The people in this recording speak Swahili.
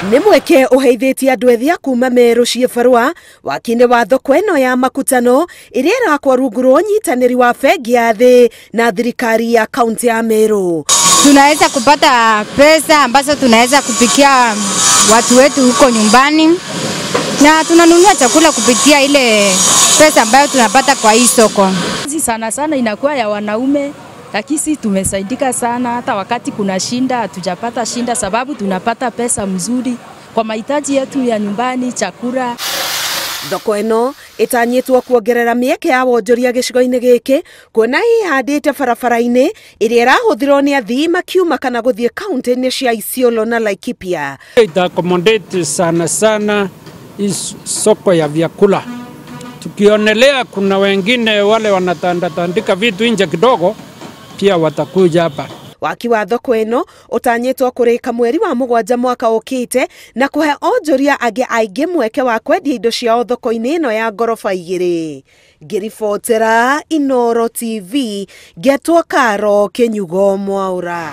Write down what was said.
Nĩ mweke ũheithĩtie andũ ethĩ kuma Meru Ciĩbarũa wakinĩ wa thoko ĩno ya makutano ĩrĩa ĩrakwo rungu rwa ũnyitanĩri wa bengi ya thĩ na thirikari ya kaunti ya Meru. Tunaweza kupata pesa ambazo tunaweza kupikia watu wetu huko nyumbani, na tunanunua chakula kupitia ile pesa ambayo tunapata kwa hii soko. Sana sana inakuwa ya wanaume, lakini tumesaidika sana. Hata wakati kuna shinda hatujapata shinda, sababu tunapata pesa mzuri kwa mahitaji yetu ya nyumbani, chakula. Thoko ĩno ĩtanyĩtwo kuongerera mĩeke ya wonjoria gĩcigo-inĩ gĩkĩ, kuona ĩhandĩte barabara-inĩ ĩrĩa ĩrahũthĩrwo nĩ athii makiuma kana gũthiĩ kaunti-inĩ cia Isiolo na Laikipia. Ita-accommodate sana sana soko ya vyakula. Tukionelea kuna wengine wale wanatandika vitu nje kidogo, pia watakuja hapa. Waki wa thoko ĩno ũtanyĩtwo kũrĩka mweri wa Mũgwanja mwaka ũkĩte na kũhe onjoria angĩ aingĩ mweke wa kwendia indo ciao thoko-inĩ ĩno ya ngoroba igĩrĩ. Ngĩribotera Inooro TV, Ngetwo Karo Kĩnyugo Mwaũra.